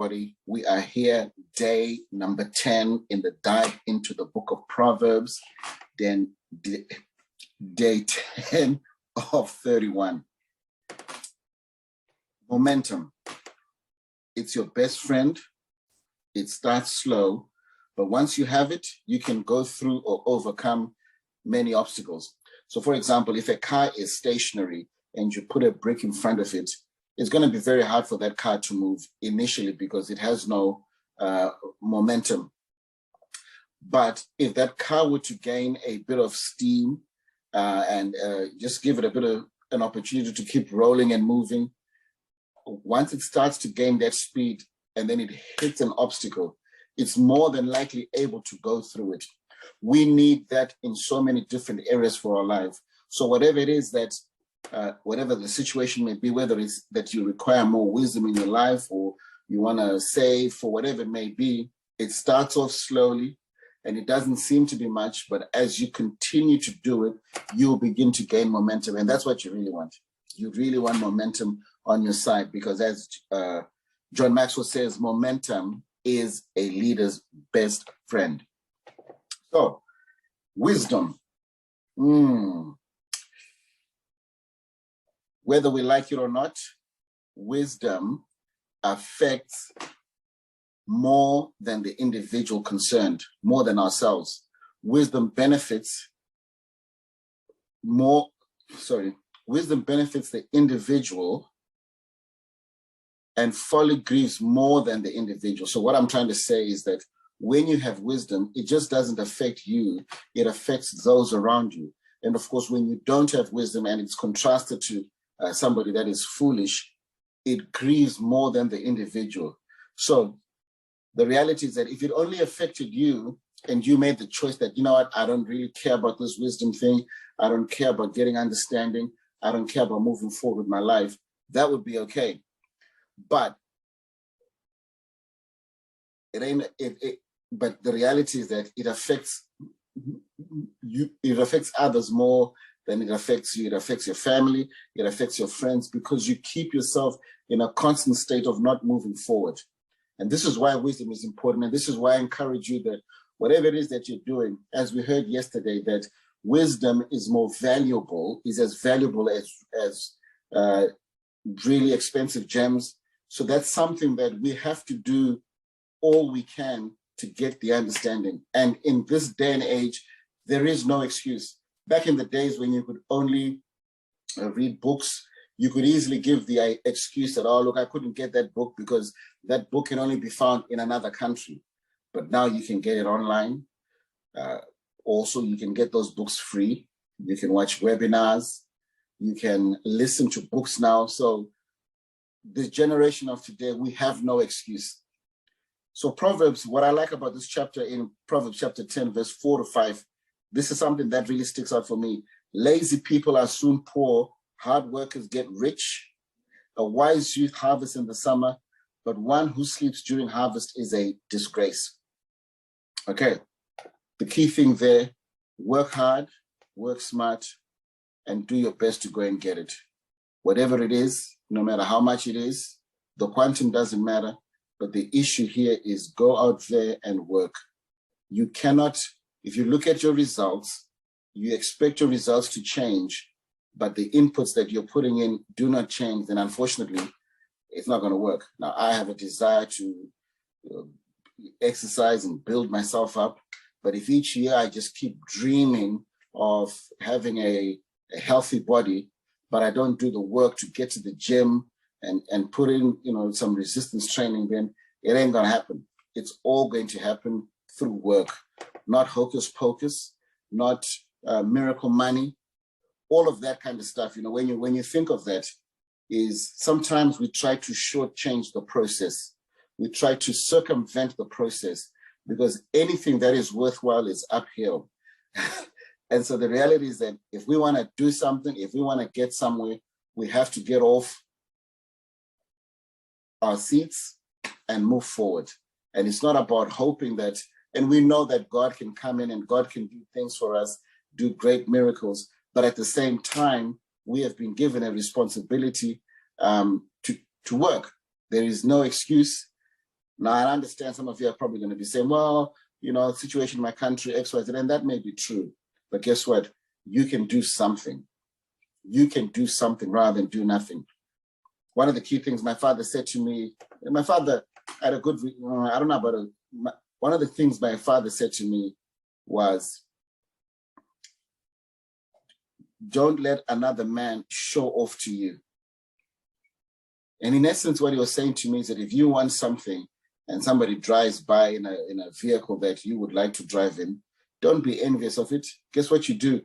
everybody. We are here, day number 10 in the dive into the book of Proverbs, then day 10 of 31. Momentum. It's your best friend. It starts slow, but once you have it, you can go through or overcome many obstacles. So for example, if a car is stationary and you put a brick in front of it, it's going to be very hard for that car to move initially because it has no momentum. But if that car were to gain a bit of steam and just give it a bit of an opportunity to keep rolling and moving, once it starts to gain that speed and then it hits an obstacle, it's more than likely able to go through it. We need that in so many different areas for our life. So whatever it is that, whatever the situation may be, whether it's that you require more wisdom in your life or you want to save for whatever it may be, it starts off slowly and it doesn't seem to be much, but as you continue to do it, you'll begin to gain momentum. And that's what you really want. You really want momentum on your side because as John Maxwell says, momentum is a leader's best friend. So, wisdom. Whether we like it or not, wisdom affects more than the individual concerned, more than ourselves. Wisdom benefits the individual, and folly grieves more than the individual. So what I'm trying to say is that when you have wisdom, it just doesn't affect you, it affects those around you. And of course, when you don't have wisdom and it's contrasted to somebody that is foolish, it grieves more than the individual. So the reality is that if it only affected you and you made the choice that, you know what, I don't really care about this wisdom thing, I don't care about getting understanding, I don't care about moving forward with my life, that would be okay. But but the reality is that it affects you, it affects others more than it affects you. It affects your family, it affects your friends, because you keep yourself in a constant state of not moving forward. And this is why wisdom is important. And this is why I encourage you that whatever it is that you're doing, as we heard yesterday, that wisdom is as valuable as really expensive gems. So that's something that we have to do all we can to get the understanding. And in this day and age, there is no excuse. Back in the days when you could only read books, you could easily give the excuse that, oh, look, I couldn't get that book because that book can only be found in another country. But now you can get it online. Also, you can get those books free. You can watch webinars. You can listen to books now. So this generation of today, we have no excuse. So Proverbs, what I like about this chapter in Proverbs chapter 10, verse 4 to 5, this is something that really sticks out for me. Lazy people are soon poor, hard workers get rich. A wise youth harvests in the summer, but one who sleeps during harvest is a disgrace. Okay, the key thing there, work hard, work smart, and do your best to go and get it. Whatever it is, no matter how much it is, the quantum doesn't matter, but the issue here is go out there and work. You cannot, if you look at your results, you expect your results to change, but the inputs that you're putting in do not change, then unfortunately, it's not going to work. Now, I have a desire to exercise and build myself up, but if each year I just keep dreaming of having a healthy body, but I don't do the work to get to the gym and put in, some resistance training, then it ain't going to happen. It's all going to happen through work, not hocus pocus, not miracle money, all of that kind of stuff. When you think of that, is sometimes we try to shortchange the process. We try to circumvent the process because anything that is worthwhile is uphill. And so the reality is that if we want to do something, if we want to get somewhere, we have to get off our seats and move forward. And it's not about hoping that, and we know that God can come in and God can do things for us, do great miracles. But at the same time, we have been given a responsibility to work. There is no excuse. Now, I understand some of you are probably going to be saying, well, situation in my country, X, Y, Z, and that may be true. But guess what? You can do something. You can do something rather than do nothing. One of the key things my father said to me, and my father had a good, I don't know about one of the things my father said to me was, don't let another man show off to you. And in essence, what he was saying to me is that if you want something and somebody drives by in a vehicle that you would like to drive in, don't be envious of it. Guess what you do?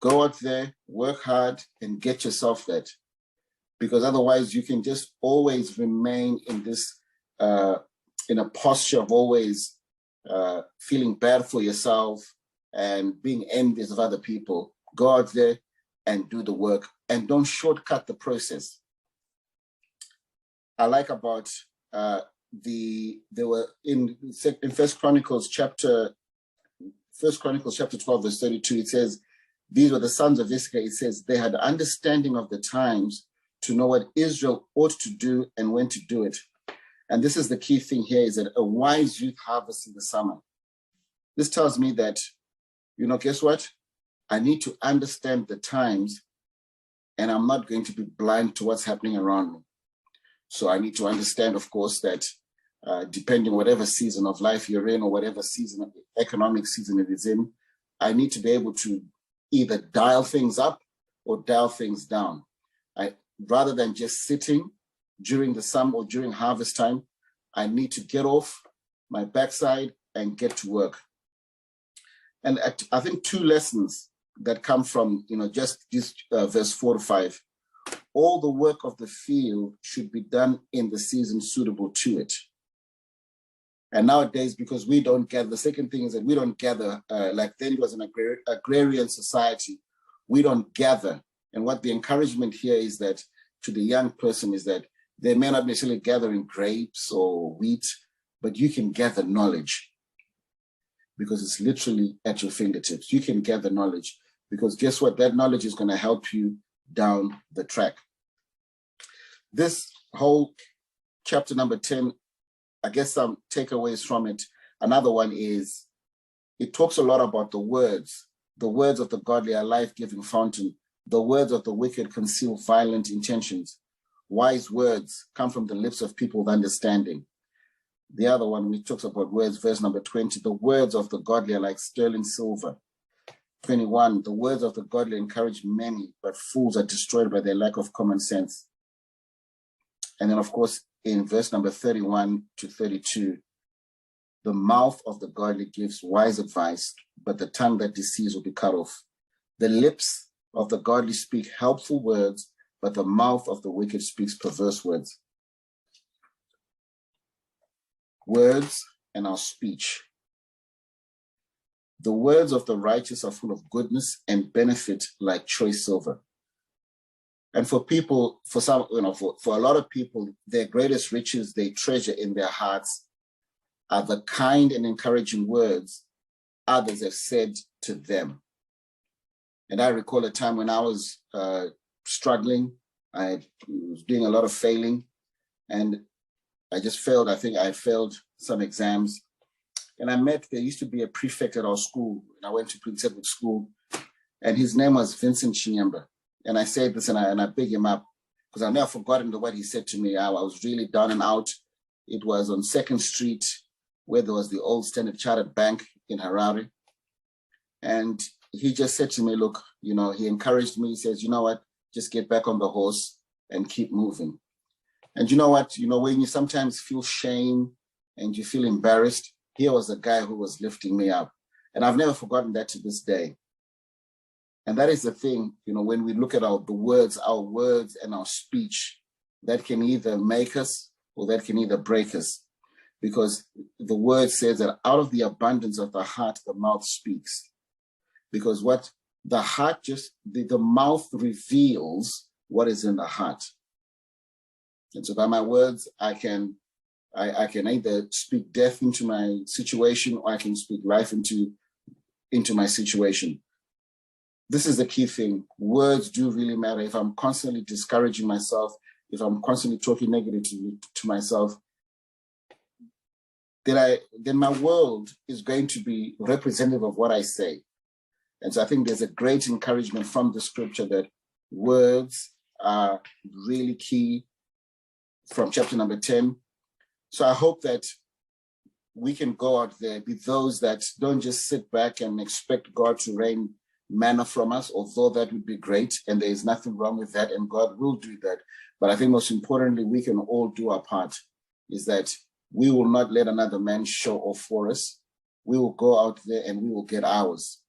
Go out there, work hard, and get yourself that. Because otherwise you can just always remain in this, in a posture of always feeling bad for yourself and being envious of other people. Go out there and do the work, and don't shortcut the process. I like about they were in First Chronicles chapter 12 verse 32. It says, these were the sons of Issachar. It says they had understanding of the times to know what Israel ought to do and when to do it. And this is the key thing here, is that a wise youth harvests in the summer. This tells me that, guess what? I need to understand the times, and I'm not going to be blind to what's happening around me. So I need to understand, of course, that depending whatever season of life you're in or whatever season, economic season it is in, I need to be able to either dial things up or dial things down. Rather than just sitting during the summer or during harvest time, I need to get off my backside and get to work. And I think two lessons that come from, just this verse 4 to 5. All the work of the field should be done in the season suitable to it. And nowadays, because we don't gather, the second thing is that we don't gather, like then it was an agrarian society, we don't gather. And what the encouragement here is that to the young person is that they may not necessarily gather in grapes or wheat, but you can gather knowledge because it's literally at your fingertips. You can gather knowledge because guess what? That knowledge is going to help you down the track. This whole chapter number 10, I guess some takeaways from it. Another one is it talks a lot about the words. The words of the godly are life-giving fountain. The words of the wicked conceal violent intentions. Wise words come from the lips of people with understanding. The other one, we talks about words, verse number 20, the words of the godly are like sterling silver. 21, the words of the godly encourage many, but fools are destroyed by their lack of common sense. And then, of course, in verse number 31 to 32, the mouth of the godly gives wise advice, but the tongue that deceives will be cut off. The lips of the godly speak helpful words, but the mouth of the wicked speaks perverse words. Words and our speech. The words of the righteous are full of goodness and benefit like choice silver. And for people, for some, for a lot of people, their greatest riches they treasure in their hearts are the kind and encouraging words others have said to them. And I recall a time when I was struggling. I was doing a lot of failing, and I just failed. I think I failed some exams. And there used to be a prefect at our school, and I went to Prince Edward School, and his name was Vincent Chinyemba. And I said this, and I big him up, because I've never forgotten what he said to me. I was really down and out. It was on 2nd Street, where there was the old Standard Chartered Bank in Harare. And he just said to me, look, he encouraged me. He says, you know what, just get back on the horse and keep moving. And you know what, when you sometimes feel shame and you feel embarrassed, here was a guy who was lifting me up. And I've never forgotten that to this day. And that is the thing, when we look at our words and our speech, that can either make us or that can either break us. Because the word says that out of the abundance of the heart, the mouth speaks. Because what the heart the mouth reveals what is in the heart. And so by my words, I can either speak death into my situation, or I can speak life into my situation. This is the key thing. Words do really matter. If I'm constantly discouraging myself, if I'm constantly talking negatively to myself, then my world is going to be representative of what I say. And so I think there's a great encouragement from the scripture that words are really key from chapter number 10. So I hope that we can go out there, be those that don't just sit back and expect God to rain manna from us, although that would be great, and there is nothing wrong with that, and God will do that. But I think most importantly, we can all do our part, is that we will not let another man show off for us. We will go out there and we will get ours.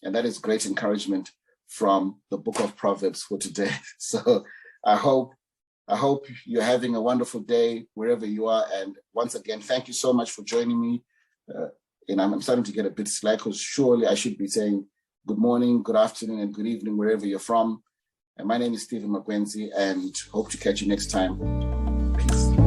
And that is great encouragement from the book of Proverbs for today. So I hope you're having a wonderful day wherever you are. And once again, thank you so much for joining me. And I'm starting to get a bit slack because surely I should be saying good morning, good afternoon, and good evening, wherever you're from. And my name is Stephen McQuenzie, and hope to catch you next time. Peace.